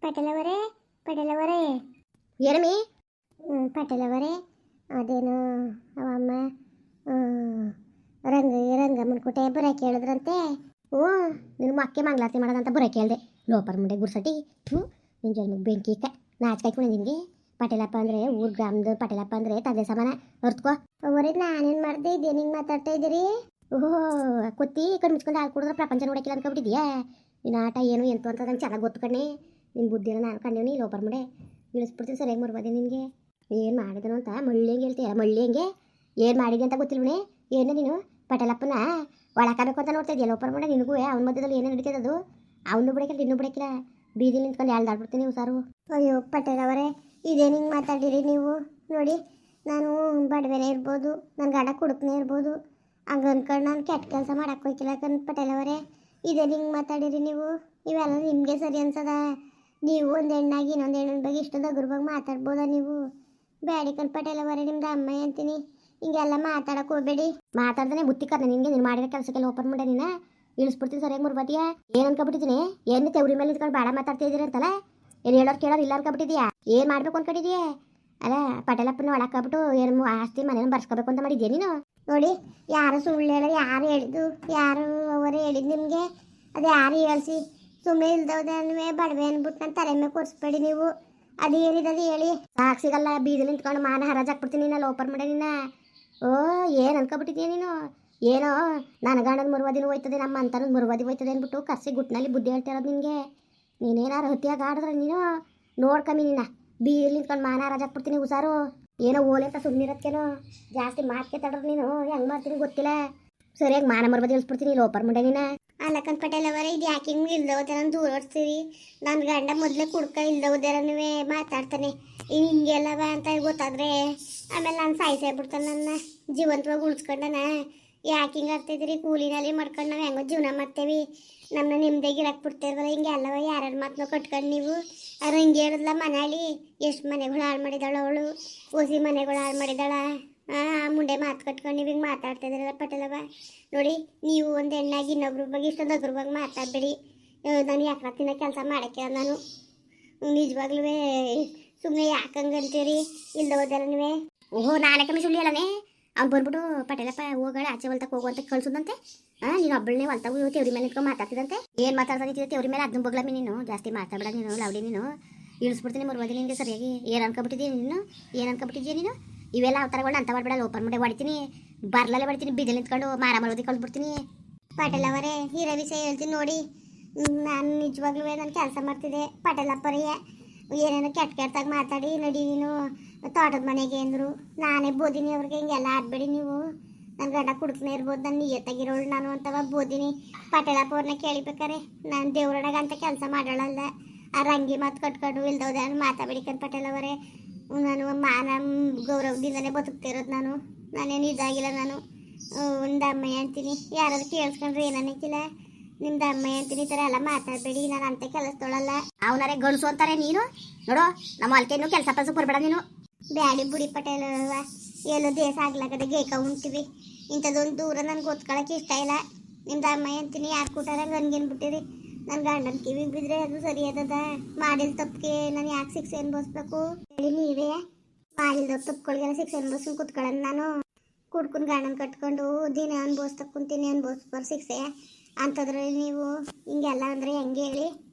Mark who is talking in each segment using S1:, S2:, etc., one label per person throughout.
S1: ಪಟೇಲವರೇ ಪಟೇಲವರೇ
S2: ಏನಮ್ಮಿ?
S1: ಪಟೇಲವರೇ ಅದೇನು ಅವಮ್ಮ ರಂಗಮ್ಮನ ಕೊಟ್ಟೆ ಬರೋಕೆ ಹೇಳಿದ್ರಂತೆ.
S2: ಓ ನಿನ್ನ ಮಕ್ಕೆ ಮಂಗಳಾರತಿ ಮಾಡೋದಂತ ಬರೋಕೆ ಹೇಳ್ದೆ. ಲೋಪರ್ ಮುಂಡೆ ಗುರ್ಸಟಿ ನಿನ್ನ ಜನ್ಮಕ್ಕೆ ಬೆಂಕಿ ಇಕ್ಕ ನಾಚ್ಕಾಯ್ಕೊಂಡು ನಿನಗೆ. ಪಟೇಲಪ್ಪ ಅಂದರೆ ಊರು ಗ್ರಾಮದ ಪಟೇಲಪ್ಪ ಅಂದರೆ ತಂದೆ ಸಮಾನ ಹೊರ್ತ್ಕೋ.
S1: ಅವರೇ ನಾನೇನು ಮಾಡಿದೆ ಇದೇನು ಹಿಂಗೆ ಮಾತಾಡ್ತಾ ಇದ್ದೀರಿ?
S2: ಓಹೋ ಕೊತ್ತಿ ಕಣ್ಣು ಮುಚ್ಕೊಂಡು ಹಾಲು ಕುಡಿದ್ರೆ ಪ್ರಪಂಚ ನೋಡೋಕ್ಕಿಲ್ಲ ಅನ್ಕೊಬಿಟ್ಟಿದ್ಯಾ? ನಿನ್ನ ಆಟ ಏನು ಎಂತು ಅಂತ ನಂಗೆ ಚೆನ್ನಾಗಿ ಗೊತ್ತು ಕಣ್ಣೆ. ನಿನ್ನ ಬುದ್ಧಿನ ನಾನು ಕಂಡೀನಿ. ಲೋಪರ್ ಮುಂಡೆ ಇಳಿಸ್ಬಿಡ್ತೀನಿ ಸರಿಯಾಗಿ ಮರ್ಬೋದೆ ನಿನಗೆ. ಏನು ಮಾಡಿದನು ಅಂತ ಮಳ್ಳಿ ಹೇಳ್ತೀಯ? ಮಳ್ಳಿ ಹೆಂಗೆ ಏನು ಮಾಡಿದೆ ಅಂತ ಗೊತ್ತಿಲ್ವೇ? ಏನು ನೀನು ಪಟೇಲಪ್ಪನ ಒಳಕಾಬೇಕು ಅಂತ ನೋಡ್ತಾ ಇದೆಯಾ? ಲೋಪರ್ ಮುಂಡೆ ನಿನಗೂ ಅವನ ಮಧ್ಯದಲ್ಲಿ ಏನೇ ನಡೀತದೆ ಅದು ಅವನು ಬಿಡಕ್ಕಿಲ್ಲ ಇನ್ನೂ ಬಿಡಕ್ಕಿಲ್ಲ. ಬೀದಿ ನಿಂತ್ಕೊಂಡು ಎಳ್ದಾಡ್ಬಿಡ್ತೀನಿ ನೀವು ಸಾರು.
S1: ಅಯ್ಯೋ ಪಟೇಲವರೇ ಇದೇನು ಹಿಂಗೆ ಮಾತಾಡಿರಿ ನೀವು? ನೋಡಿ ನಾನು ಬಡವೆನೇ ಇರ್ಬೋದು, ನನ್ನ ಗಂಡ ಕುಡುಕನೇ ಇರ್ಬೋದು, ಹಂಗೆ ಅನ್ಕೊಂಡು ನಾನು ಕೆಟ್ಟ ಕೆಲಸ ಮಾಡಕ್ಕೆ ಹೋಯ್ಕಿಲ್ಲ ಕಣ್ ಪಟೇಲವರೇ. ಇದೇನು ಹಿಂಗೆ ಮಾತಾಡಿರಿ ನೀವು? ಇವೆಲ್ಲ ನಿಮಗೆ ಸರಿ ಅನ್ಸದ? ನೀವು ಒಂದು ಹೆಣ್ಣಾಗಿ ಇನ್ನೊಂದು ಹೆಣ್ಣಿನ ಬಗ್ಗೆ ಇಷ್ಟು ದಗುರ್ಬಾಗಿ ಮಾತಾಡ್ಬೋದಾ ನೀವು? ಬ್ಯಾಡಿ ಕಣ್ ಪಟೇಲವರೇ, ನಿಮ್ದು ಅಮ್ಮ ಅಂತೀನಿ. ಹಿಂಗೆಲ್ಲ ಮಾತಾಡಕ್ಕೆ ಹೋಗ್ಬೇಡಿ.
S2: ಮಾತಾಡ್ದಾನೆ ಬುತ್ತಿ ಕರ್ನ ನಿನಗೆ. ನೀನು ಮಾಡಿರೋ ಕೆಲಸಕ್ಕೆ ಲೋಪರ್ ಮುಂಡೆ ನೀನು ಇಳಿಸ್ಬಿಡ್ತೀನಿ ಸರಿಯಾಗಿ ಮುರ್ಬಾತಿಯಾ? ಏನು ಅನ್ಕೊಬಿಟ್ಟಿದ್ದೀನಿ? ಏನು ತೆವ್ರಿ ಮೇಲೆ ಇದ್ಕೊಂಡು ಭಾಳ ಮಾತಾಡ್ತಾ ಇದ್ದೀರಿ ಅಂತಲ್ಲ? ಏನು ಹೇಳೋರು ಕೇಳೋರು ಇಲ್ಲ ಅನ್ಕೊಬಿಟ್ಟಿದ್ಯಾ? ಏನು ಮಾಡಬೇಕು ಅನ್ಕೊಂಡಿದ್ಯಾ? ಅಲ್ಲ ಪಟೇಲಪ್ಪನ ಒಳಕ್ಕಾಗ್ಬಿಟ್ಟು ಏನು ಆಸ್ತಿ ಮನೇನ ಬರ್ಸ್ಕೋಬೇಕು ಅಂತ ಮಾಡಿದ್ಯಾ ನೀನು?
S1: ನೋಡಿ ಯಾರು ಸುಳ್ಳು ಹೇಳೋರು, ಯಾರು ಹೇಳಿದ್ದು, ಯಾರು ಅವರು ಹೇಳಿದ್ದು ನಿಮಗೆ? ಅದು ಯಾರು ಹೇಳ್ಸಿ ಸುಮ್ಮನೆ ಇಲ್ದವ್ದೇ ಬಡವೆ ಅಂದ್ಬಿಟ್ಟು ನನ್ನ ತಲೆ ಮೇಲೆ ಕೊರಿಸ್ಬೇಡಿ ನೀವು. ಅದು ಏನಿದೆ ಅದು ಹೇಳಿ.
S2: ಸಾಕು ಸಿಗಲ್ಲ ಬೀದಿಲಿ ನಿಂತ್ಕೊಂಡು ಮಾನ ಹರಾಜ್ ಹಾಕ್ಬಿಡ್ತೀನಿ ನೀನು. ಲೋಪರ್ ಮುಂಡೆ ನಿನ್ನ ಓ ಏನು ಅನ್ಕೊಬಿಟ್ಟಿದ್ಯಾ ನೀನು? ಏನೋ ನನ್ನ ಗಂಡನ ಮುರುವಾದಿನೂ ಹೋಯ್ತದೆ, ನಮ್ಮ ಅಂತನೂ ಮುರುವಾದಿ ಹೋಯ್ತದೆ ಅಂದ್ಬಿಟ್ಟು ಕರ್ಸಿ ಗುಟ್ಟಿನಲ್ಲಿ ಬುದ್ಧಿ ಹೇಳ್ತಿರೋದು ನಿನಗೆ. ನೀನೇನಾರು ಹತ್ತಿಯಾಗಿ ಆಡಿದ್ರೆ ನೀನು ನೋಡ್ಕಮ್ಮಿ ನಿನ್ನ. ಬೀದಿಲಿ ನಿಂತ್ಕೊಂಡು ಮಾನ ಹರಾಜ್ ಹಾಕ್ಬಿಡ್ತೀನಿ ಹುಷಾರು. ಏನೋ ಓಲೆ ಅಂತ ಸುಮ್ಮನಿರೋದ್ಕೇನೋ ಜಾಸ್ತಿ ಮಾತ್ಕೆ ತಡ್ರಿ ನೀನು. ಹೆಂಗೆ ಮಾಡ್ತೀನಿ ಗೊತ್ತಿಲ್ಲ. ಸರಿಯಾಗಿ ಮಾನ ಮರ್ಬದಿ ಇಳಿಸ್ಬಿಡ್ತೀನಿ ಲೋಪರ್ ಮುಂಡೆ ನೀನು.
S1: ಅಲ್ಲಕ್ಕಂತ ಪಟೇಲವರೇ ಇದು ಯಾಕೆ ಹಿಂಗೆ ಇಲ್ದೋದೆ ನಾನು ದೂರ ಓಡಿಸ್ತೀರಿ? ನನ್ನ ಗಂಡ ಮೊದಲೇ ಕುಡ್ಕ ಇಲ್ದೋದೇರನುವೆ ಮಾತಾಡ್ತಾನೆ. ಹಿಂಗೆಲ್ಲವ ಅಂತ ಗೊತ್ತಾದ್ರೆ ಆಮೇಲೆ ನಾನು ಸಾಯಿಸಾಗ್ಬಿಡ್ತಾನೆ. ನನ್ನ ಜೀವಂತವಾಗಿ ಉಳಿಸ್ಕೊಂಡನ. ಯಾಕೆ ಹಿಂಗೆ ಆಗ್ತಾಯಿದ್ದೀರಿ? ಕೂಲಿನಲ್ಲಿ ಮಾಡ್ಕೊಂಡು ನಾವು ಹೆಂಗೋ ಜೀವನ ಮಾಡ್ತೇವೆ. ನಮ್ಮನ್ನ ನಿಮ್ದಾಗಿ ಇರಕ್ಕೆ ಬಿಡ್ತೇವಲ್ಲ. ಹಿಂಗೆ ಅಲ್ಲವ ಯಾರ್ಯಾರು ಮಾತನ್ನ ಕಟ್ಕೊಂಡು ನೀವು? ಅವ್ರು ಹಿಂಗೆ ಹೇಳಿದ್ಲ ಮನೇಲಿ ಎಷ್ಟು ಮನೆಗಳು ಹಾಳು ಮಾಡಿದಾಳು ಅವಳು, ಹೊಸಿ ಮನೆಗಳು ಹಾಳು ಮಾಡಿದಾಳ. ಆ ಮುಂಡೆ ಮಾತು ಕಟ್ಕೊಂಡು ನೀವು ಹಿಂಗೆ ಮಾತಾಡ್ತಾ ಇದ್ದೀರಲ್ಲ ಪಟೇಲವ. ನೋಡಿ ನೀವು ಒಂದು ಹೆಣ್ಣಾಗಿ ಇನ್ನೊಬ್ರ ಬಗ್ಗೆ ಇಷ್ಟೊಂದು ಅಗ್ರವಾಗಿ ಮಾತಾಡಬೇಡಿ. ನಾನು ಯಾಕೆ ಕೆಲಸ ಮಾಡೋಕ್ಕೆ ನಾನು ನಿಜವಾಗ್ಲೂ ಸುಮ್ಮನೆ ಯಾಕಂಗೆ ಅಂತೀರಿ? ಇಲ್ದೋದಲ್ಲ ನೀವೇ.
S2: ಓಹೋ ನಾಳೆ ಕಮ್ಮಿ ಸುಳ್ಳಿ ಹೇಳನೆ. ಅವ್ನು ಬಂದ್ಬಿಟ್ಟು ಪಟೇಲಪ್ಪ ಹೋಗೋಣ ಆಚೆ ಹೊಲ್ತಕ್ಕೆ ಹೋಗುವಂತ ಕಳ್ಸೋದಂತೆ. ನೀನು ಒಬ್ಬಳನ್ನೇ ಹೊಲ್ತಾವು ತೆವ್ರಿ ಮೇಲೆ ನಿಂತ್ಕೊಂಡು ಮಾತಾಡ್ತಿದಂತೆ. ಏನು ಮಾತಾಡ್ತಿದ್ದೆ ತೆವ್ರಿ ಮೇಲೆ? ಅದನ್ನ ಬಗ್ಲಮ್ಮಿ ನೀನು ಜಾಸ್ತಿ ಮಾತಾಡಬೇಡ ನೀನು. ಲೌಡಿ ನೀನು ಇಳಿಸ್ಬಿಡ್ತೀನಿ ಮುರ್ಬದಿ ನಿನಗೆ ಸರಿಯಾಗಿ. ಏನು ಅನ್ಕೊಬಿಟ್ಟಿದ್ದೀನಿ ನೀನು? ಏನು ಅನ್ಕೊಬಿಟ್ಟಿದ್ದೀಯ ನೀನು? ಇವೆಲ್ಲ ಅವತಾರಗಳನ್ನ ಅಂತ ಮಾಡಬೇಡ. ಲೋಪರ್ ಮುಂಡೆ ಹೊಡಿತೀನಿ, ಬರ್ಲಲ್ಲೇ ಹೊಡಿತೀನಿ. ಬಿದ್ದಲ್ಲಿ ನಿಂತ್ಕೊಂಡು ಮಾರ ಮಾಡೋದಿ ಕಳ್ಬಿಡ್ತೀನಿ.
S1: ಪಟೇಲವರೇ ಇರೋ ವಿಷಯ ಹೇಳ್ತೀನಿ ನೋಡಿ. ನಾನು ನಿಜವಾಗ್ಲೂ ನಾನು ಕೆಲಸ ಮಾಡ್ತಿದ್ದೆ. ಪಟೇಲಪ್ಪರಿಗೆ ಏನೇನೋ ಕೆಟ್ಟಾಗಿ ಮಾತಾಡಿ ನಡಿ ನೀನು ತೋಟದ ಮನೆಗೆ ಅಂದರು. ನಾನೇ ಬೋದಿನಿ ಅವ್ರಿಗೆ. ಹಿಂಗೆಲ್ಲ ಆಡಬೇಡಿ ನೀವು. ನನ್ನ ಗಂಡ ಕುಡ್ಕನೇ ಇರ್ಬೋದು, ನಾನು ನಿಯತ್ತಾಗಿರೋಳು ನಾನು ಅಂತವ ಬೋದಿನಿ. ಪಟೇಲಪ್ಪ ಅವ್ರನ್ನ ಕೇಳಿಬೇಕಾರೆ ನಾನು ದೇವ್ರೊಳಗೆ ಅಂತ ಕೆಲಸ ಮಾಡೋಳಲ್ಲ. ಆ ರಂಗಿ ಮಾತು ಕಟ್ಕೊಂಡು ಇಲ್ದವ್ದೆ ನಾನು ಮಾತಾಡ್ಬೇಡಿಕಂತ ಪಟೇಲವರೇ. ನಾನು ಮಾನ ಗೌರವದಿಂದನೇ ಬದುಕ್ತಿರೋದು ನಾನು. ನಾನೇನು ಇದಾಗಿಲ್ಲ. ನಾನು ಒಂದು ಅಮ್ಮಯ್ಯ ಅಂತೀನಿ. ಯಾರಾದ್ರೂ ಕೇಳಿಸ್ಕೊಂಡ್ರೆ ಏನನ್ನಕ್ಕಿಲ್ಲ. ನಿಮ್ದು ಅಮ್ಮಯ್ಯ ಅಂತೀನಿ. ಈ ಥರ ಎಲ್ಲ ಮಾತಾಡಬೇಡಿ. ನಾನು ಅಂತ ಕೆಲಸದೊಳಲ್ಲ.
S2: ಅವನಾರೇ ಗಂಡಸು ಅಂತಾರೆ ನೀನು. ನೋಡು ನಮ್ಮ ಹೊಲ್ಕೆನೂ ಕೆಲಸ ಪಲ್ಸ ಬರ್ಬೇಡ ನೀನು.
S1: ಬ್ಯಾಡಿ ಬುಡಿ ಪಟೇಲವ. ಎಲ್ಲೋ ದೇಶ ಆಗ್ಲಾಗದೆ ಗೇಕ ಉಂಟಿವಿ. ಇಂಥದ್ದೊಂದು ದೂರ ನನಗೆ ಗೊತ್ಕೊಳ್ಳೋಕೆ ಇಷ್ಟ ಇಲ್ಲ. ನಿಮ್ದು ಅಮ್ಮಯ್ಯ ಅಂತೀನಿ. ಯಾರು ಕೂಟಾರ ಗನ್ಗೇನು ಬಿಟ್ಟಿರಿ? ನನ್ನ ಗಂಡನ ಕಿವಿಗೆ ಬಿದ್ದರೆ ಅದು ಸರಿ ಅದದ? ಮಾಡಿದ ತಪ್ಪಿಗೆ ನಾನು ಯಾಕೆ ಶಿಕ್ಷೆ ಅನ್ಭವಿಸ್ಬೇಕು ಹೇಳಿ ನೀವೇ? ಮಾಡಿಲ್ದ ತಪ್ಪುಗಳಿಗೆಲ್ಲ ಶಿಕ್ಷೆ ಅನ್ಭವಿಸ್ಕೊಂಡು ಕೂತ್ಕೊಳ್ಳೋದು ನಾನು? ಕುಡ್ಕೊಂಡು ಗಂಡನ ಕಟ್ಕೊಂಡು ದಿನ ಅನ್ಭವಿಸ್ತಾ ಕುಂತೀನಿ. ಅನ್ಭವಿಸ್ಬಾರ ಶಿಕ್ಷೆ ಅಂಥದ್ರಲ್ಲಿ ನೀವು ಹಿಂಗೆಲ್ಲ ಅಂದರೆ ಹೆಂಗೆ ಹೇಳಿ?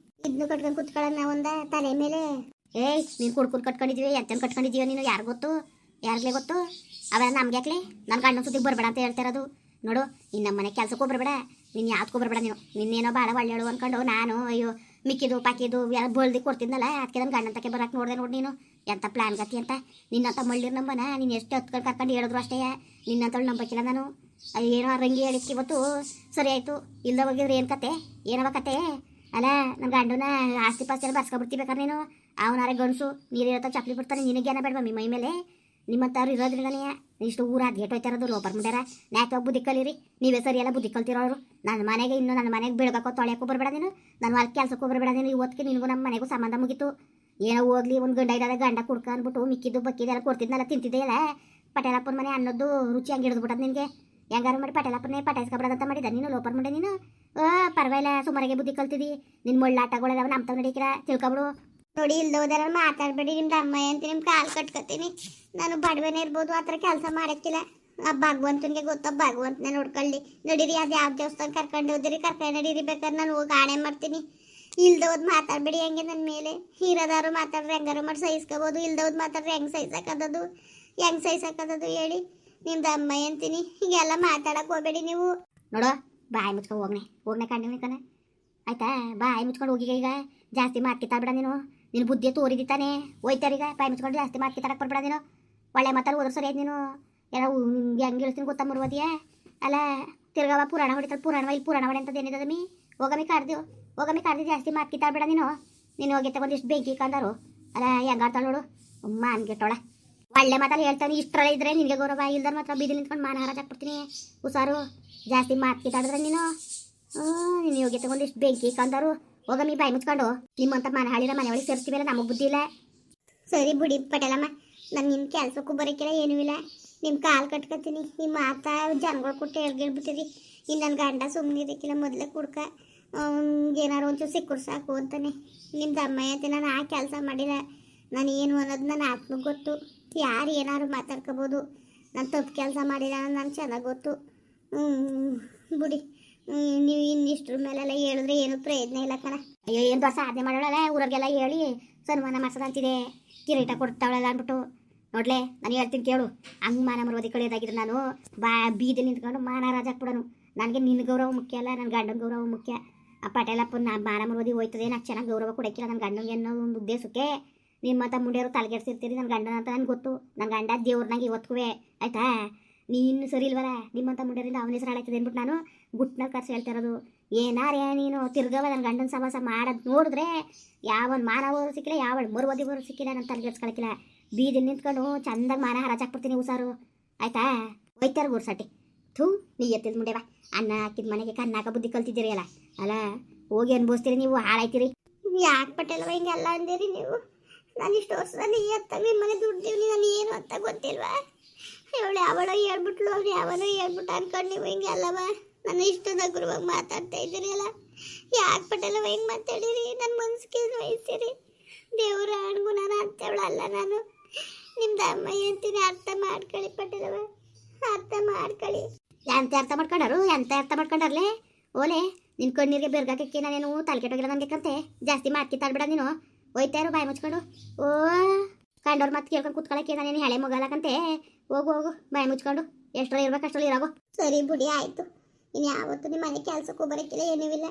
S1: ಇದನ್ನು ಕಟ್ಕೊಂಡು ಕೂತ್ಕೊಳ್ಳೋದು ನಾವೊಂದ ತಲೆ ಮೇಲೆ?
S2: ಏಯ್ ನೀನು ಕುಡ್ಕೊಂಡು ಕಟ್ಕೊಂಡಿದ್ದೀವಿ ಎಂತನ ಕಟ್ಕೊಂಡಿದ್ದೀವ ನೀನು? ಯಾರು ಗೊತ್ತು? ಯಾರಿಗಲೇ ಗೊತ್ತು? ಅವೆಲ್ಲ ನಮ್ಗೆ ಯಾಕಲಿ? ನನ್ನ ಗಂಡನ ಸುದ್ದಿಗೆ ಬರಬೇಡ ಅಂತ ಹೇಳ್ತಾ ಇರೋದು. ನೋಡು ಇನ್ನು ನಮ್ಮ ಮನೆ ಕೆಲಸಕ್ಕೂ ಬರಬೇಡ, ನೀನು ಯಾವ್ದಕ್ಕೂ ಬರಬೇಡ ನೀನು. ನಿನ್ನೇನೋ ಭಾಳ ಒಳ್ಳೆಯಳು ಅಂದ್ಕೊಂಡು ನಾನು ಅಯ್ಯೋ ಮಿಕ್ಕಿದು ಪಾಕಿದು ಎಲ್ಲ ಬಳ್ದಿ ಕೊಡ್ತಿದ್ನಲ್ಲ. ಅದಕ್ಕೆ ನನ್ನ ಗಂಡಂತಕ್ಕೆ ಬರೋಕ್ಕೆ ನೋಡಿದೆ ನೋಡಿ ನೀನು. ಎಂಥ ಪ್ಲ್ಯಾನ್ ಗತಿ ಅಂತ. ನಿನ್ನಂತ ಮಳ್ಳಿರ್ ನಂಬನ ನೀನು ಎಷ್ಟು ಹತ್ಕೊಂಡು ಕರ್ಕೊಂಡು ಹೇಳಿದ್ರು ಅಷ್ಟೇ. ನಿನ್ನಂತಳು ನಂಬಕ್ಕಿಲ್ಲ ನಾನು. ಏನೋ ರಂಗಿ ಹೇಳಿಕ್ಕೆ ಇವತ್ತು ಸರಿ ಆಯಿತು. ಇಲ್ಲದ ಹೋಗಿದ್ರೆ ಏನು ಕತೆ? ಏನವ ಕತೆ? ಅಲ್ಲ ನನ್ನ ಗಂಡನ ಆಸ್ತಿ ಪಾಸ್ತಿ ಎಲ್ಲ ಬರ್ಸ್ಕೊಬಿಡ್ತಿಬೇಕಾರೆ ನೀನು. ಅವನಾರೇ ಗಂಡಸು ನೀರಿರತ್ತ ಚಪ್ಪಲಿ ಬಿಡ್ತಾನೆ. ನಿನಗೇನ ಬೇಡ ಮೈ ಮೇಲೆ? ನಿಮ್ಮಂಥವ್ರು ಇರೋದ್ರಿಂದನೇ ಇಷ್ಟು ಊರ ಅದ್ಗೇಟ್ ಹೋಯ್ತಾ ಇರೋದು. ಲೋಪರ್ ಮುಂಡ್ಯಾರ ಯಾಕೆ ಬುದ್ಧಿ ಕಲೀರಿ? ನೀವೇ ಸರಿಯಲ್ಲ ಬುದ್ಧಿ ಕಲ್ತಿರೋರು. ನನ್ನ ಮನೆಗೆ ಇನ್ನು ನನ್ನ ಮನೆಗೆ ಬೆಳಗಕ್ಕೋ ತೊಳೆಯೋಕ್ಕೂ ಬರಬೇಡ ನೀನು. ನಾನು ಅಲ್ಲಿ ಕೆಲಸಕ್ಕೂ ಬರಬೇಡ ನೀನು. ಇವತ್ತಿಗೆ ನಿನಗೂ ನಮ್ಮ ಮನೆಗೂ ಸಂಬಂಧ ಮುಗೀತು. ಏನೋ ಹೋಗ್ಲಿ ಒಂದು ಗಂಡ ಇದ್ದಾರೆ ಗಂಡ ಕುಡ್ಕ ಅಂದ್ಬಿಟ್ಟು ಮಿಕ್ಕಿದ್ದು ಬಕ್ಕಿದೆಲ್ಲ ಕೊಡ್ತಿದ್ನಲ್ಲ ತಿಂತಿದ್ದೆಯಲ್ಲ. ಪಟೇಲಪ್ಪನ ಮನೆ ಅನ್ನೋದು ರುಚಿ ಹಂಗೆ ಹಿಡಿದ್ಬಿಟ್ಟದು ನಿನಗೆ. ಹೆಂಗಾರು ಮಾಡಿ ಪಟೇಲಪ್ಪನೇ ಪಟಾಯಿಸ್ಕೊಬಿಡೋದಂತ ಮಾಡಿದ ನೀನು ಲೋಪರ್ ಮುಂಡೆ ನೀನು. ಪರವಾಗಿಲ್ಲ ಸುಮಾರಿಗೆ ಬುದ್ಧಿ ಕಲ್ತಿದ್ದಿ. ನಿನ್ನ ಮುಳ್ಳಾಟಗಳೆಲ್ಲ ನಮ್ಮ ತಾವ್ ನಡೀಕಿರ ತಿಳ್ಕೊಬಿಡು.
S1: ನೋಡಿ ಇಲ್ದೋದಾರ ಮಾತಾಡ್ಬೇಡಿ. ನಿಮ್ದು ಅಮ್ಮ ಅಂತ ನಿಮ್ಮ ಕಾಲು ಕಟ್ಕೊತೀನಿ. ನಾನು ಬಡವನೇ ಇರ್ಬೋದು, ಆ ಥರ ಕೆಲಸ ಮಾಡಕ್ಕಿಲ್ಲ. ಆ ಭಗವಂತನಿಗೆ ಗೊತ್ತ, ಭಗವಂತನೇ ನೋಡ್ಕೊಳ್ಳಿ. ನಡೀರಿ, ಅದು ಯಾವ ದೇವಸ್ಥಾನ ಕರ್ಕೊಂಡು ಹೋದಿರಿ, ಕರ್ಕೊಂಡು ನಡೀರಿ. ಬೇಕಾದ್ರೆ ನಾನು ಹೋಗಿ ಆಣೆ ಮಾಡ್ತೀನಿ. ಇಲ್ದೋದ್ ಮಾತಾಡ್ಬೇಡಿ ಹೆಂಗೆ ನನ್ನ ಮೇಲೆ. ಇರೋದಾರು ಮಾತಾಡ್ರೆ ಹೆಂಗಾರು ಮಾಡಿ ಸಹಿಸ್ಕೋಬೋದು, ಇಲ್ದೋದ್ ಮಾತಾಡ್ರೆ ಹೆಂಗೆ ಸಹಿಸಕ್ಕದದು ಹೇಳಿ. ನಿಮ್ದು ಅಮ್ಮ ಅಂತೀನಿ, ಹೀಗೆಲ್ಲ ಮಾತಾಡಕ್ಕೆ ಹೋಗ್ಬೇಡಿ ನೀವು.
S2: ನೋಡೋ, ಬಾಯಿ ಮುಚ್ಕೊಂಡು ಹೋಗ್ನೆ ಕಂಡಿವ್ನಿ ಕಣ. ಆಯ್ತಾ, ಬಾಯಿ ಮುಚ್ಕೊಂಡು ಹೋಗಿ. ಈಗ ಜಾಸ್ತಿ ಮಾತ್ಕಿತ್ತಾಡ್ಬೇಡ ನೀನು. ನಿನ್ನ ಬುದ್ಧಿ ತೋರಿದಿತ್ತಾನೆ ಹೋಯ್ತಾರೀಗ. ಬಾಯಿ ಮುಚ್ಕೊಂಡು ಜಾಸ್ತಿ ಮಾತ್ಕಿತ್ತಾಡಕ್ಕೆ ಬರ್ಬೇಡ ನೀನು. ಒಳ್ಳೆ ಮಾತಾಡಿ ಹೋದ್ರೆ ಸರಿ ಆಯ್ತು. ನೀನು ಎಲ್ಲ ಹೆಂಗೆ ಹೇಳ್ತೀನಿ ಗೊತ್ತಾ ಮುರುವದಿಯಾ? ಅಲ್ಲ ತಿರ್ಗವ ಪುರಾಣ ಹೊಡಿತಾಳೆ. ಇಲ್ಲಿ ಪುರಾಣ ಹೊಡೆ ಅಂತದ್ದು ಏನಿದೆ ಮೀ? ಹೋಗಮ್ಮಿ ಕಾರ್ದಿ ಜಾಸ್ತಿ ಮಾತ್ಕಿತ್ತಾಡ್ಬೇಡ ನೀನು. ನೀನು ಹೋಗಿ ತಗೊಂಡಿಷ್ಟು ಬೆಂಕಿ ಕಂಡರು. ಅಲ್ಲ ಹೆಂಗಾಡ್ತಾಳೆ ನೋಡು, ಮಾನ್ಗೆಟ್ಟೋಳ. ಒಳ್ಳೆ ಮಾತಲ್ಲಿ ಹೇಳ್ತಾನೆ. ಇಷ್ಟರಲ್ಲ ಇದ್ರೆ ನಿನಗೆ ಗೌರವ, ಇಲ್ದಾರ ಮಾತ್ರ ಬೀದಿ ನಿಂತ್ಕೊಂಡು ಮಾನ ಹಾರಾಜ್ ಹಾಕ್ಬಿಡ್ತೀನಿ. ಹುಷಾರು, ಜಾಸ್ತಿ ಮಾತ್ಕಿತ್ತಾಡಿದ್ರೆ ನೀನು ಹೋಗಿ ತಗೊಂಡಿಷ್ಟು ಬೆಂಕಿ ಕಂಡರು. ಹೋಗಮ್ಮಿ ಬಾಯಿ ಮುಚ್ಕೊಂಡು. ನಿಮ್ಮಂತ ಮನೆ ಹಾಳಿರ ಮನೆ ಒಳಗೆ ಸೇರಿಸ್ತೀವಲ್ಲ, ನಮಗೆ ಬುದ್ಧಿ ಇಲ್ಲ.
S1: ಸರಿ ಬಿಡಿ ಪಟೇಲಮ್ಮ, ನಾನು ನಿಮ್ಮ ಕೆಲಸಕ್ಕೂ ಬರೋಕ್ಕಿಲ್ಲ, ಏನೂ ಇಲ್ಲ. ನಿಮ್ಮ ಕಾಲು ಕಟ್ಕೊತೀನಿ. ನಿಮ್ಮ ಮಾತಾ ಜನಗಳು ಕೊಟ್ಟು ಹೇಳ್ಬಿಡ್ತೀರಿ. ಇನ್ನು ನನ್ನ ಗಂಡ ಸುಮ್ಮನೆ ಇರೋಕ್ಕಿಲ್ಲ, ಮೊದಲೇ ಕುಡ್ಕ ಏನಾರು ಒಂಚೂರು ಸಿಕ್ಕರು ಸಾಕು ಅಂತಾನೆ. ನಿಮ್ದು ಅಮ್ಮ ಅಂತ ನಾನು ಆ ಕೆಲಸ ಮಾಡಿಲ್ಲ. ನಾನು ಏನು ಅನ್ನೋದು ನನ್ನ ಆತ್ಮಗೆ ಗೊತ್ತು. ಯಾರು ಏನಾರು ಮಾತಾಡ್ಕೋಬೋದು. ನಾನು ತಪ್ಪು ಕೆಲಸ ಮಾಡಿಲ್ಲ ಅನ್ನೋದು ನನಗೆ ಚೆನ್ನಾಗಿ ಗೊತ್ತು. ಬಿಡಿ, ನೀವು ಇನ್ನಿಷ್ಟ್ರ ಮೇಲೆಲ್ಲ ಹೇಳಿದ್ರೆ ಏನೂ ಪ್ರಯೋಜನ ಇಲ್ಲ ಕಣ.
S2: ಅಯ್ಯೋ, ಏನು ದೊಡ್ಡ ಸಾಧನೆ ಮಾಡೋಳಲ್ಲ, ಊರಿಗೆಲ್ಲ ಹೇಳಿ ಸನ್ಮಾನ ಮಾಡ್ಸೋದಂತಿದೆ, ಕಿರೀಟ ಕೊಡ್ತಾವಳಲ್ಲ ಅಂದ್ಬಿಟ್ಟು. ನೋಡ್ಲೆ, ನಾನು ಹೇಳ್ತೀನಿ ಕೇಳು. ಹಂಗೆ ಮಾನ ಮರವದಿ ಕಳಿಯೋದಾಗಿದ್ರೆ ನಾನು ಬೀದಿ ನಿಂತ್ಕೊಂಡು ಮಾನ ರಾಜ ಹಾಕ್ಬಿಡೋನು. ನನಗೆ ನಿನ್ನ ಗೌರವ ಮುಖ್ಯ ಅಲ್ಲ, ನನ್ನ ಗಂಡನ ಗೌರವ ಮುಖ್ಯ. ಆ ಪಟೇಲಪ್ಪನ ಮಾನ ಮರವದಿ ಹೋಯ್ತದೆ, ನಾನು ಚೆನ್ನಾಗಿ ಗೌರವ ಕೊಡೋಕ್ಕಿಲ್ಲ ನನ್ನ ಗಂಡನಿಗೆ ಅನ್ನೋ ಒಂದು ಉದ್ದೇಶಕ್ಕೆ ನಿಮ್ಮಂತ ಮುಂಡೆಯವರು ತಲೆಗೆಡ್ಸಿರ್ತೀರಿ. ನನ್ನ ಗಂಡನ ಅಂತ ನನಗೆ ಗೊತ್ತು. ನನ್ನ ಗಂಡ ದೇವ್ರನಾಗ ಇವತ್ತೂ ಆಯ್ತಾ. ನೀನು ಸರಿ ಇಲ್ವಲ್ಲ, ನಿಮ್ಮಂತ ಮುಂಡೆಯರಿಂದ ಅವನ ಹೆಸರು ಹಾಳಾಯ್ತದೆ ಅಂದ್ಬಿಟ್ಟು ನಾನು ಗುಟ್ನಲ್ಲಿ ಕರ್ಸಿ ಹೇಳ್ತಾ ಇರೋದು. ಏನಾರೇ ನೀನು ತಿರ್ಗವ ನನ್ನ ಗಂಡನ ಸವಾಸ ಮಾಡೋದು ನೋಡಿದ್ರೆ ಯಾವನ್ ಮಾನವರು ಸಿಕ್ಕಿಲ್ಲ, ಯಾವಳು ಮರುವದಿವರು ಸಿಕ್ಕಿಲ್ಲ, ನನ್ನ ತಲೆಗೆಡ್ಸ್ಕೊಳಕ್ಕಿಲ್ಲ. ಬೀದಿ ನಿಂತ್ಕೊಂಡು ಚಂದಾಗಿ ಮಾನ ಹರಾಜ್ ಹಾಕ್ಬಿಡ್ತೀನಿ ಹುಷಾರು, ಆಯ್ತಾ. ಹೋಯ್ತಾರ ಊರ್ಸಟ್ಟಿ. ಥೂ, ನೀ ಎತ್ತಿದ ಮುಂಡೆ ಬಾ. ಅನ್ನ ಹಾಕಿದ ಮನೆಗೆ ಕಣ್ಣಾಕ ಬುದ್ಧಿ ಕಲ್ತಿದ್ದೀರಿ ಅಲ್ಲ ಹೋಗಿ ಅನ್ಭವಿಸ್ತೀರಿ ನೀವು, ಹಾಳಾಯ್ತೀರಿ.
S1: ಯಾಕೆ ಪಟೇಲವ ಹಿಂಗೆಲ್ಲ ಅಂದಿರಿ ನೀವು? ನಾನು ಇಷ್ಟು ವರ್ಷದಲ್ಲಿ ಎತ್ತಾಗ ನಿಮ್ಮ ಮನೆ ದುಡ್ಡಿವ್ನಿ, ನಾನು ಏನು ಅಂತ ಗೊತ್ತಿಲ್ವಾ? ಇವಳು ಯಾವಳೋ ಹೇಳ್ಬಿಟ್ಲು, ಅವ್ರು ಯಾವನೋ ಹೇಳ್ಬಿಟ್ಟು ಅನ್ಕೊಂಡು ನೀವು ಹಿಂಗೆಲ್ಲವ ನನ್ನ ಇಷ್ಟದ ಗುರುವಾಗಿ ಮಾತಾಡ್ತಾ ಇದ್ದೀರಿ ಅಲ್ಲ. ಯಾಕೆ ಪಟೇಲವ ಹಿಂಗೆ ಮಾತಾಡಿರಿ? ನನ್ನ ಮನ್ಸಿಗೆ ವಹಿಸಿರಿ. ದೇವರ ಅಣ್ಗು ನಾನು ಅಂತೇವಳಲ್ಲ. ನಾನು ನಿಮ್ದು ಅಮ್ಮ ಅಂತೀನಿ, ಅರ್ಥ ಮಾಡ್ಕೊಳ್ಳಿ ಪಟೇಲವ, ಅರ್ಥ ಮಾಡ್ಕೊಳ್ಳಿ.
S2: ಎಂತ ಅರ್ಥ ಮಾಡ್ಕೊಂಡರ್ಲೆ ಓಲೆ. ನಿನ್ನ ಕಣ್ಣೀರಿಗೆ ಬೆರ್ಗಾಕಕ್ಕೆ ನಾನೇನು ತಲೆ ಕೆಟ್ಟೋಗಿಲ್ಲ ನನಗೆ ಕಂತೆ. ಜಾಸ್ತಿ ಮಾತ್ಕಿತ್ತಾಡ್ಬೇಡ ನೀನು. ಹೋಯ್ತಾ ಇರೋ ಬಾಯಿ ಮುಚ್ಕೊಂಡು. ಓ, ಕಂಡವ್ರ ಮತ್ತೆ ಕೇಳ್ಕೊಂಡು ಕುತ್ಕೊಳ್ಳೋಕ್ಕೆ ನಾನೇನು ಹಳೆ ಮಗಲಕ್ಕಂತೆ. ಹೋಗು ಬಾಯಿ ಮುಚ್ಕೊಂಡು. ಎಷ್ಟರ ಇರ್ಬೇಕು ಅಷ್ಟರಲ್ಲಿ ಇರಾಗೋ.
S1: ಸರಿ ಬಿಡಿ, ಆಯಿತು. ಇನ್ನು ಯಾವತ್ತು ನಿಮ್ಮ ಮನೆ ಕೆಲಸಕ್ಕೂ ಬರೋಕ್ಕಿಲ್ಲ, ಏನೂ ಇಲ್ಲ.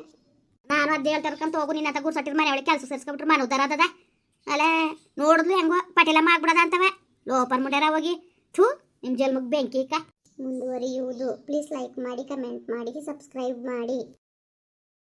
S2: ನಾನು ಅದೇ ಹೇಳ್ತಾರಕ್ಕಂತ ಹೋಗು. ನಿನ್ನ ಹತ್ರ ಗುರ್ಸಟ್ಟಿರ ಮನೆ ಒಳಗೆ ಕೆಲಸ ಸೇರಿಸ್ಕೊಬಿಟ್ರೆ ಮನೆ ಉದ್ದಾರ ಅದ. ಅಲ್ಲ ನೋಡಿದ್ಲು ಹೆಂಗೋ ಪಟೇಲಮ್ಮ ಆಗ್ಬಿಡದ ಅಂತವೆ. ಲೋಪರ್ ಮುಂಡ್ಯಾರ ಹೋಗಿ. ಥೂ, ನಿಮ್ಮ ಜಲ್ಮಗ್ ಬೆಂಕಿ ಇಕ್ಕ.
S1: ಮುಂದುವರಿಯುವುದು. ಪ್ಲೀಸ್ ಲೈಕ್ ಮಾಡಿ, ಕಮೆಂಟ್ ಮಾಡಿ, ಸಬ್ಸ್ಕ್ರೈಬ್ ಮಾಡಿ.